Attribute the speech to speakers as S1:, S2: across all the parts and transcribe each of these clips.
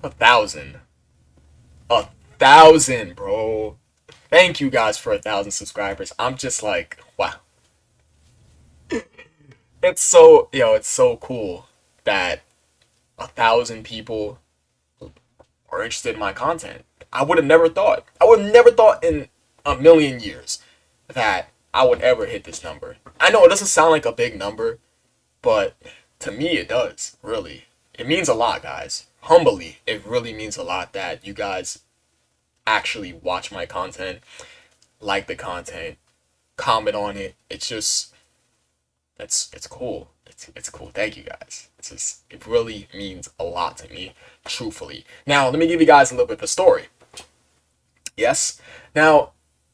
S1: 1,000. 1,000, bro. Thank you guys for 1,000 subscribers. I'm just like, wow. It's so cool that 1,000 people are interested in my content. I would have never thought. I would have never thought in a million years that I would ever hit this number. I know it doesn't sound like a big number, but to me it does, really. It means a lot, guys. Humbly, it really means a lot that you guys actually watch my content, like the content, comment on it. It's just it's cool. It's cool. Thank you guys. It really means a lot to me, truthfully. Now, let me give you guys a little bit of a story. Yes. Now,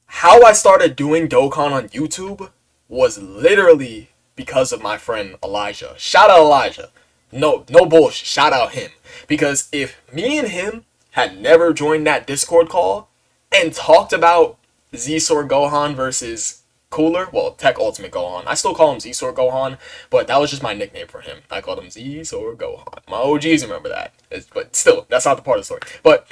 S1: how I started doing Dokkan on YouTube was literally because of my friend Elijah. Shout out Elijah. No bullshit. Shout out him. Because if me and him had never joined that Discord call and talked about Z-Sword Gohan versus Cooler, well, Tech Ultimate Gohan. I still call him Z-Sword Gohan, but that was just my nickname for him. I called him Z-Sword Gohan. My OGs remember that. But still, that's not the part of the story. But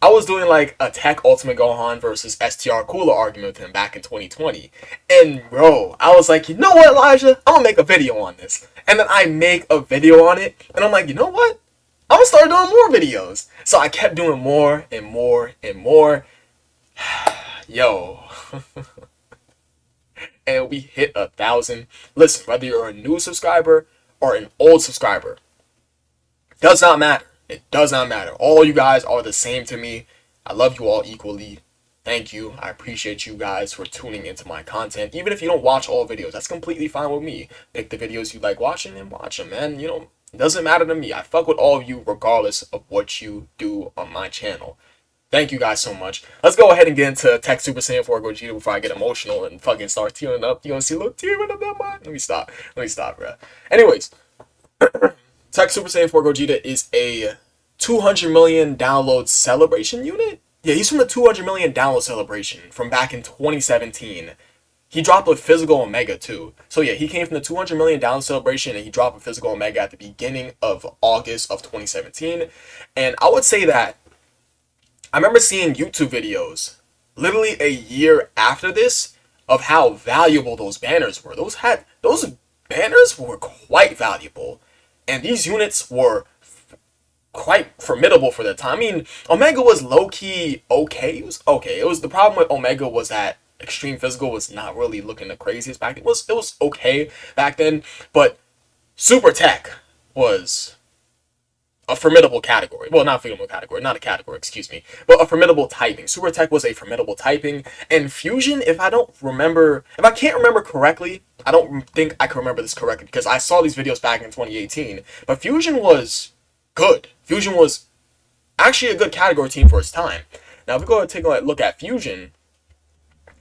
S1: I was doing like a Tech Ultimate Gohan versus STR Cooler argument with him back in 2020. And bro, I was like, you know what, Elijah? I'm gonna make a video on this. And then I make a video on it, and I'm like, you know what? I'm gonna start doing more videos. So I kept doing more and more and more. Yo. And we hit 1,000. Listen, whether you're a new subscriber or an old subscriber, does not matter. It does not matter. All you guys are the same to me. I love you all equally. Thank you. I appreciate you guys for tuning into my content. Even if you don't watch all videos, that's completely fine with me. Pick the videos you like watching and watch them, man. You know, it doesn't matter to me. I fuck with all of you regardless of what you do on my channel. Thank you guys so much. Let's go ahead and get into Tech Super Saiyan 4 Gogeta before I get emotional and fucking start tearing up. You gonna see a little tear in that mind? Let me stop, bro. Anyways, Tech Super Saiyan 4 Gogeta is a 200 million download celebration unit? Yeah, he's from the 200 million download celebration from back in 2017. He dropped a physical Omega too. So yeah, he came from the 200 million download celebration and he dropped a physical Omega at the beginning of August of 2017. And I would say that I remember seeing YouTube videos literally a year after this of how valuable those banners were. Those banners were quite valuable. And these units were quite formidable for the time. I mean, Omega was low-key okay. It was okay. The problem with Omega was that Extreme Physical was not really looking the craziest back then. It was okay back then, but Super Tech was a formidable category. Well, not a formidable category, not a category, excuse me, but a formidable typing. Super Tech was a formidable typing, and Fusion, if I can't remember correctly, I don't think I can remember this correctly because I saw these videos back in 2018, but Fusion was good. Fusion was actually a good category team for its time. Now, if we go and take a look at Fusion,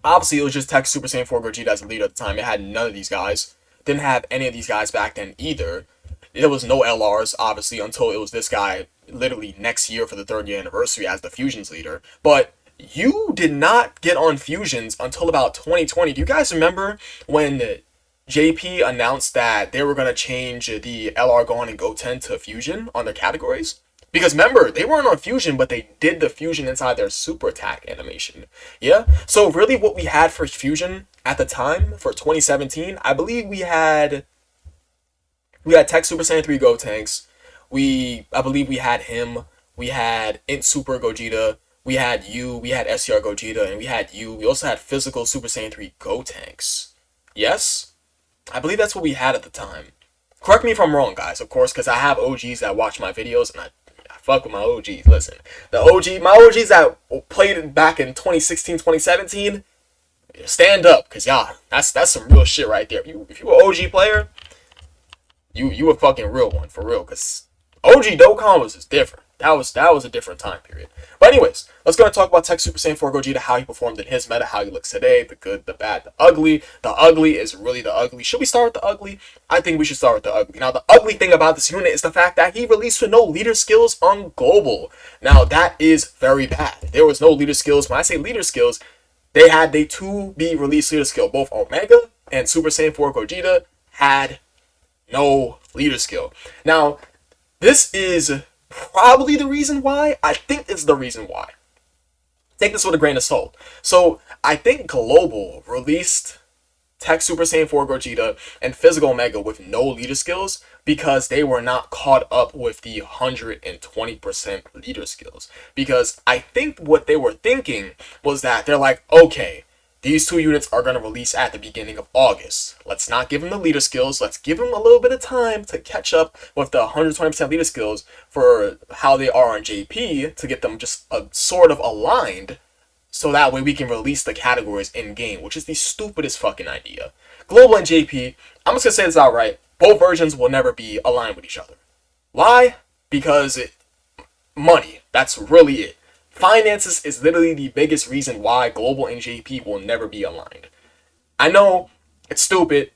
S1: obviously it was just Tech Super Saiyan 4 Gogeta as a leader at the time. It had none of these guys. Didn't have any of these guys back then either. There was no LRs, obviously, until it was this guy literally next year for the 3rd year anniversary as the Fusions leader. But you did not get on Fusions until about 2020. Do you guys remember when JP announced that they were going to change the LR Gohan and Goten to Fusion on their categories? Because remember, they weren't on Fusion, but they did the Fusion inside their Super Attack animation. Yeah? So really what we had for Fusion at the time, for 2017, I believe we had Tech Super Saiyan 3 Gotenks. I believe we had him. We had Int Super Gogeta. We had you. We had SCR Gogeta. And we had you. We also had Physical Super Saiyan 3 Gotenks. Yes? I believe that's what we had at the time. Correct me if I'm wrong, guys, of course, because I have OGs that watch my videos, and I fuck with my OGs. Listen, my OGs that played back in 2016, 2017, stand up, because y'all, that's some real shit right there. If you an OG player, you a fucking real one, for real, because OG Dokkan was just different. That was a different time period. But anyways, let's go and talk about Tech Super Saiyan 4 Gogeta, how he performed in his meta, how he looks today, the good, the bad, the ugly. The ugly is really the ugly. Should we start with the ugly? I think we should start with the ugly. Now, the ugly thing about this unit is the fact that he released with no leader skills on Global. Now, that is very bad. There was no leader skills. When I say leader skills, they to be released leader skill. Both Omega and Super Saiyan 4 Gogeta had no leader skill. Now, this is probably the reason why. I think it's the reason why. Take this with a grain of salt. So I think Global released Tech Super Saiyan 4 Gogeta and Physical Omega with no leader skills because they were not caught up with the 120% leader skills. Because I think what they were thinking was that they're like, okay, these two units are going to release at the beginning of August. Let's not give them the leader skills. Let's give them a little bit of time to catch up with the 120% leader skills for how they are on JP to get them just sort of aligned. So that way we can release the categories in-game, which is the stupidest fucking idea. Global and JP, I'm just going to say this outright, both versions will never be aligned with each other. Why? Because money. That's really it. Finances is literally the biggest reason why Global and JP will never be aligned. I know, it's stupid.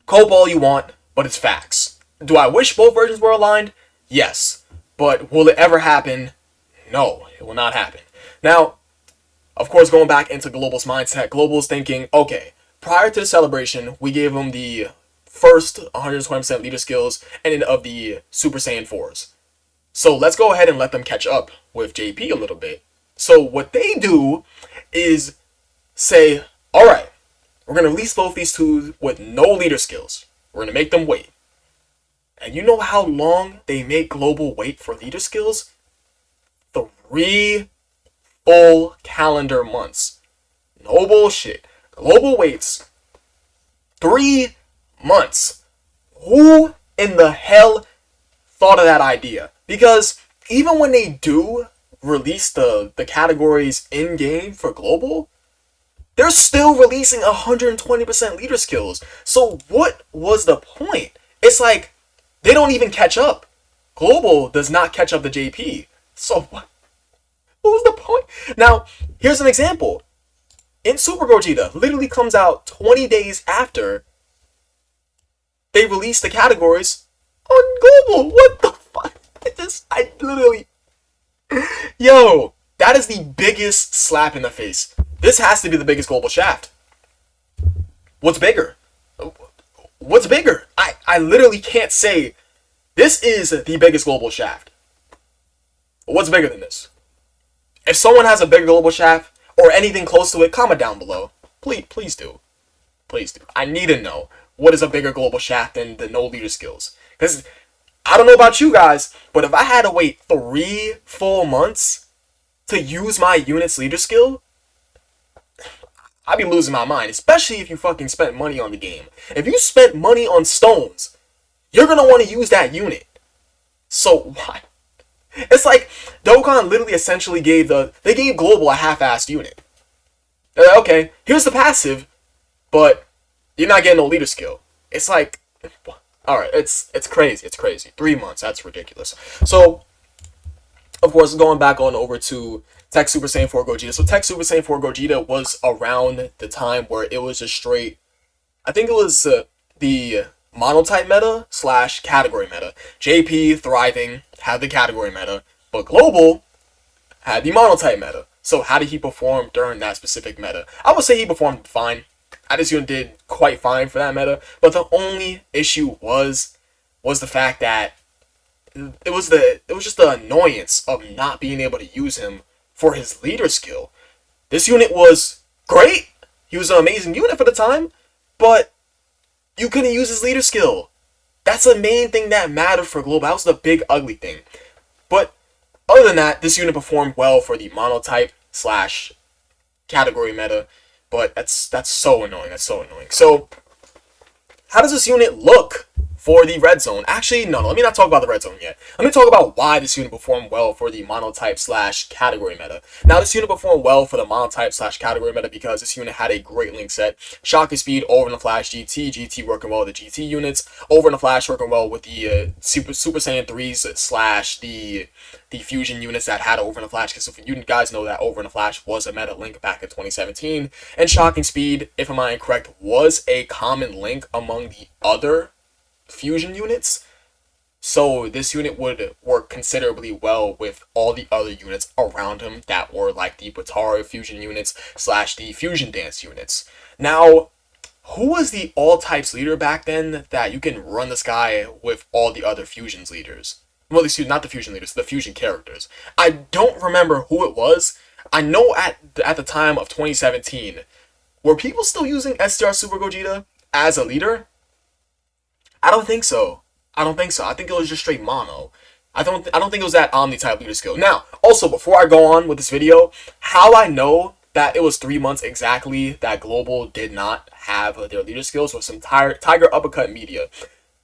S1: Cope all you want, but it's facts. Do I wish both versions were aligned? Yes. But will it ever happen? No, it will not happen. Now, of course, going back into Global's mindset, Global's thinking, okay, prior to the celebration, we gave them the first 120% leader skills and of the Super Saiyan 4s. So let's go ahead and let them catch up with JP a little bit. So what they do is say, alright, we're going to release both these two with no leader skills. We're going to make them wait. And you know how long they make Global wait for leader skills? 3 full calendar months. No bullshit. Global waits 3 months. Who in the hell thought of that idea? Because even when they do release the categories in-game for Global, they're still releasing 120% leader skills. So what was the point? It's like they don't even catch up. Global does not catch up to JP. So what was the point? Now, here's an example. In Super Gogeta, literally comes out 20 days after they release the categories on Global. What the fuck? I literally... Yo, that is the biggest slap in the face. This has to be the biggest Global shaft. What's bigger? What's bigger? I literally can't say this is the biggest Global shaft. What's bigger than this? If someone has a bigger Global shaft or anything close to it, comment down below. Please do. Please do. I need to know what is a bigger Global shaft than the no leader skills. Because I don't know about you guys, but if I had to wait 3 full months to use my unit's leader skill, I'd be losing my mind. Especially if you fucking spent money on the game. If you spent money on stones, you're going to want to use that unit. So why? It's like Dokkan literally essentially gave Global a half-assed unit. They're like, okay, here's the passive, but you're not getting no leader skill. It's like, alright, it's crazy. It's crazy. 3 months, that's ridiculous. So, of course, going back on over to Tech Super Saiyan 4 Gogeta. So Tech Super Saiyan 4 Gogeta was around the time where it was just straight, I think it was the monotype meta / category meta. JP thriving, had the category meta, but Global had the monotype meta. So how did he perform during that specific meta? I would say he performed fine. I just did quite fine for that meta, but the only issue was the fact that it was just the annoyance of not being able to use him for his leader skill. This unit was great. He was an amazing unit for the time, but you couldn't use his leader skill. That's the main thing that mattered for Global. That was the big ugly thing. But other than that, this unit performed well for the monotype / category meta. But that's so annoying. That's so annoying. So, how does this unit look for the red zone? Actually, no, let me not talk about the red zone yet. Let me talk about why this unit performed well for the monotype / category meta. Now, this unit performed well for the monotype / category meta because this unit had a great link set. Shocking speed, over in the flash GT working well with the GT units, over in the flash working well with the Super Saiyan 3s / the fusion units that had over in the flash. Because if you guys know that over in the flash was a meta link back in 2017. And shocking speed, if I'm incorrect, was a common link among the other fusion units, so this unit would work considerably well with all the other units around him that were like the Batara fusion units / the fusion dance units. Now, who was the all types leader back then that you can run this guy with all the other fusions leaders? Well, excuse not the fusion leaders, the fusion characters. I don't remember who it was. I know at the time of 2017, were people still using STR Super Gogeta as a leader? I don't think so. I don't think so. I think it was just straight mono. I don't think it was that Omni type leader skill. Now, also before I go on with this video, how I know that it was 3 months exactly that Global did not have their leader skills was some Tiger Uppercut Media.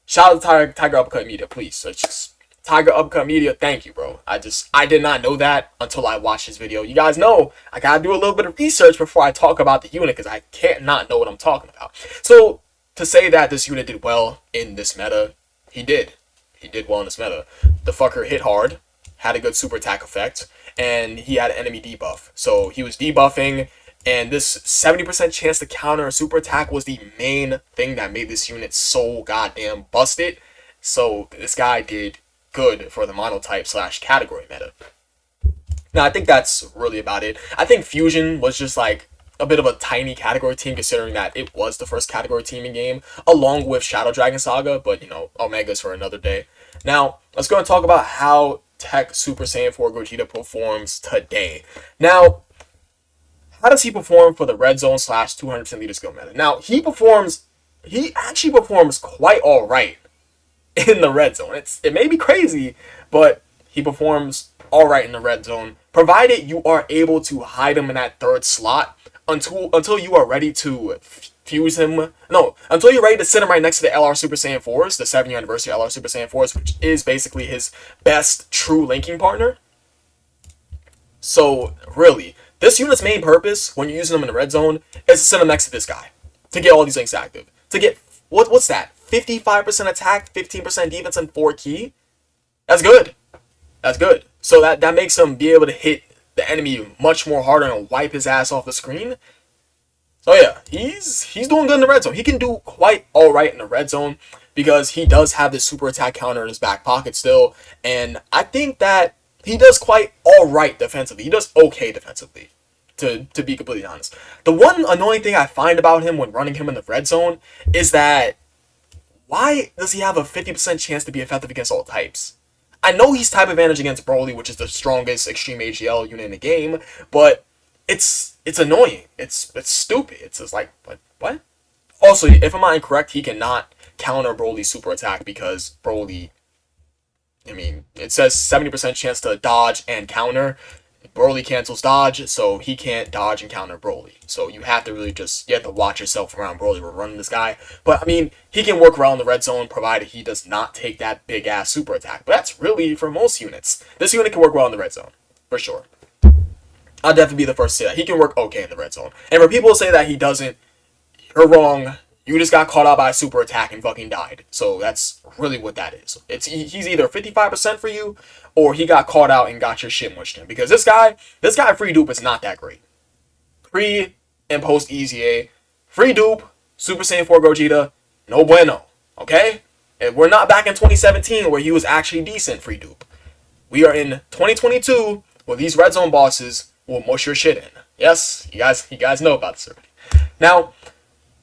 S1: Shout out to Tiger Uppercut Media, please. So it's just Tiger Uppercut Media, thank you, bro. I did not know that until I watched this video. You guys know I gotta do a little bit of research before I talk about the unit because I can't not know what I'm talking about. So to say that this unit did well in this meta, he did. He did well in this meta. The fucker hit hard, had a good super attack effect, and he had enemy debuff. So he was debuffing, and this 70% chance to counter a super attack was the main thing that made this unit so goddamn busted. So this guy did good for the monotype / category meta. Now I think that's really about it. I think Fusion was just like a bit of a tiny category team considering that it was the first category team in game along with Shadow Dragon Saga, but you know, Omega's for another day. Now let's go and talk about how Tech Super Saiyan 4 Gogeta performs today. Now, how does he perform for the red zone / 200% leader skill meta? Now he actually performs quite alright in the red zone. It may be crazy, but he performs alright in the red zone, provided you are able to hide him in that third slot until you are ready to fuse him. No, until you're ready to sit him right next to the LR Super Saiyan 4s, the 7th year anniversary LR Super Saiyan 4s, which is basically his best true linking partner. So really, this unit's main purpose when you're using him in the red zone is to sit him next to this guy to get all these links active. To get what's that? 55% attack, 15% defense, and 4 key. That's good. That's good. So that makes him be able to hit the enemy much more harder and wipe his ass off the screen. So yeah, he's doing good in the red zone. He can do quite alright in the red zone because he does have this super attack counter in his back pocket still. And I think that he does quite alright defensively. He does okay defensively, to be completely honest. The one annoying thing I find about him when running him in the red zone is that why does he have a 50% chance to be effective against all types? I know he's type advantage against Broly, which is the strongest extreme AGL unit in the game, but it's annoying. It's stupid. It's just like, what? Also, if I'm not incorrect, he cannot counter Broly's super attack because Broly, I mean, it says 70% chance to dodge and counter. Broly cancels dodge, so he can't dodge and counter Broly. So you have to really you have to watch yourself around Broly. We're running this guy. But, I mean, he can work around the red zone provided he does not take that big-ass super attack. But that's really for most units. This unit can work well in the red zone, for sure. I'll definitely be the first to say that. He can work okay in the red zone. And for people who say that he doesn't, you're wrong. You just got caught out by a super attack and fucking died. So that's really what that is. He's either 55% for you, or he got caught out and got your shit mushed in. Because this guy free dupe is not that great. Pre and post EZA, free dupe, Super Saiyan 4 Gogeta, no bueno. Okay? And we're not back in 2017 where he was actually decent free dupe. We are in 2022 where these red zone bosses will mush your shit in. Yes, you guys know about this already. Now,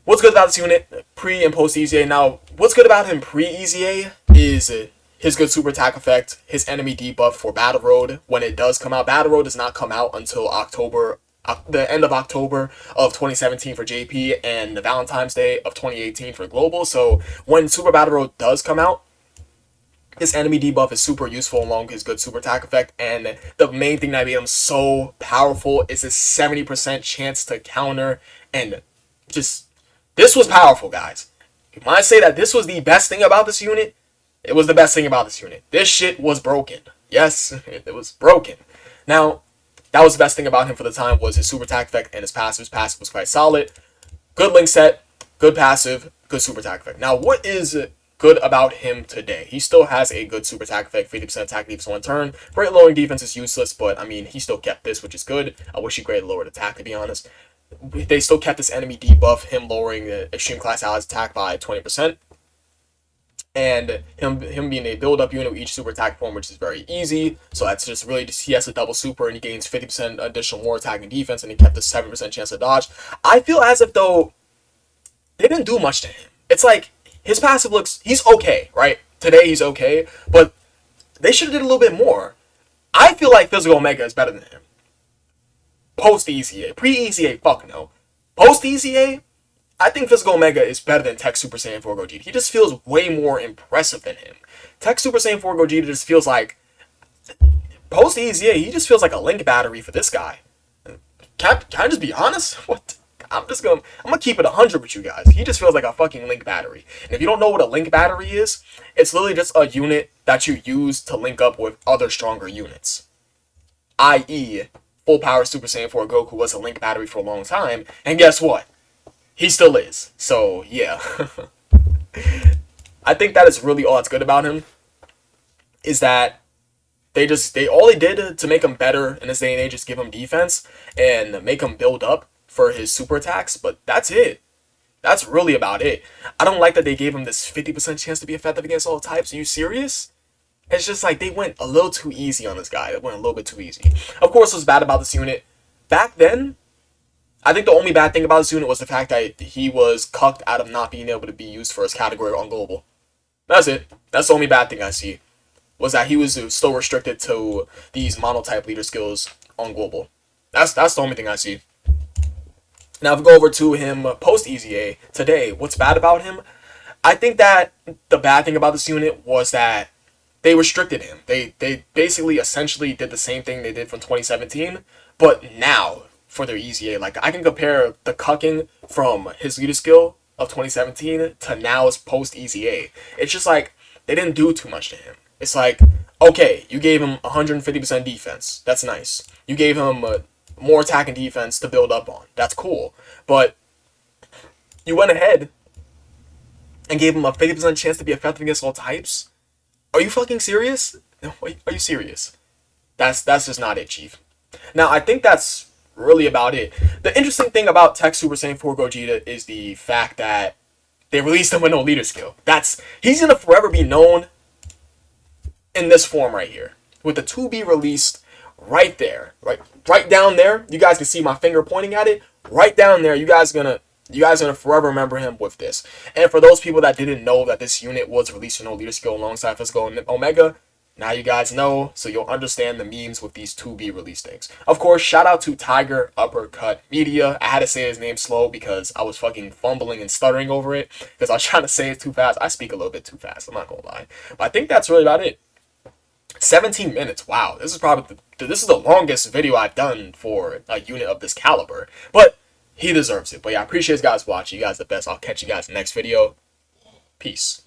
S1: what's good about this unit, pre and post EZA? Now, what's good about him pre EZA is his good super attack effect, his enemy debuff for Battle Road when it does come out. Battle Road does not come out until the end of October of 2017 for JP and the Valentine's Day of 2018 for Global. So when Super Battle Road does come out, his enemy debuff is super useful along with his good super attack effect, and the main thing that made him so powerful is his 70% chance to counter, and just, this was powerful, guys. When I say that this was the best thing about this unit, it was the best thing about this unit. This shit was broken. Yes, it was broken. Now, that was the best thing about him for the time was his super attack effect and his passive. His passive was quite solid. Good link set, good passive, good super attack effect. Now, what is good about him today? He still has a good super attack effect, 50% attack defense 1 turn. Great lowering defense is useless, but I mean, he still kept this, which is good. I wish he graded lowered attack, to be honest. They still kept this enemy debuff, him lowering the extreme class allies attack by 20%. And him being a build-up unit with each super attack form, which is very easy. So that's just really, he has a double super and he gains 50% additional more attack and defense, and he kept a 7% chance to dodge. I feel as if, though, they didn't do much to him. It's like, his passive looks, he's okay, right? Today he's okay, but They should have did a little bit more. I feel like Physical Omega is better than him. Post EZA. Pre-EZA, fuck no. Post EZA, I think Physical Omega is better than Tech Super Saiyan 4 Gogeta. He just feels way more impressive than him. Tech Super Saiyan 4 Gogeta just feels like, post EZA, he just feels like a link battery for this guy. Can I just be honest? What? I'm gonna keep it 100 with you guys. He just feels like a fucking link battery. And if you don't know what a link battery is, it's literally just a unit that you use to link up with other stronger units. I.e., Full Power Super Saiyan 4 Goku was a link battery for a long time, and guess what? He still is. So, yeah. I think that is really all that's good about him, is that all they did to make him better in this day and age is give him defense and make him build up for his super attacks, but that's it. That's really about it. I don't like that they gave him this 50% chance to be effective against all types. Are you serious? It's just like they went a little too easy on this guy. They went a little bit too easy. Of course, what's bad about this unit, back then, I think the only bad thing about this unit was the fact that he was cucked out of not being able to be used for his category on global. That's it. That's the only bad thing I see, was that he was still restricted to these monotype leader skills on global. That's the only thing I see. Now, if we go over to him post-EZA today, what's bad about him? I think that the bad thing about this unit was that they restricted him. They basically essentially did the same thing they did from 2017, but now for their EZA. Like, I can compare the cucking from his leader skill of 2017 to now's post-EZA. It's just like, they didn't do too much to him. It's like, okay, you gave him 150% defense. That's nice. You gave him more attack and defense to build up on. That's cool. But you went ahead and gave him a 50% chance to be effective against all types? Are you fucking serious? Are you serious? That's just not it, Chief. Now, I think that's really about it. The interesting thing about Tech Super Saiyan 4 Gogeta is the fact that they released him with no leader skill. He's gonna forever be known in this form right here, with the 2B released right there, right down there. You guys can see my finger pointing at it. Right down there, you guys are gonna forever remember him with this. And for those people that didn't know that this unit was released with no leader skill alongside Physical Omega, now you guys know, so you'll understand the memes with these 2B release things. Of course, shout out to Tiger Uppercut Media. I had to say his name slow because I was fucking fumbling and stuttering over it because I was trying to say it too fast. I speak a little bit too fast, I'm not gonna lie. But I think that's really about it. 17 minutes. Wow, this is probably the longest video I've done for a unit of this caliber. But he deserves it. But yeah, I appreciate you guys watching. You guys are the best. I'll catch you guys in the next video. Peace.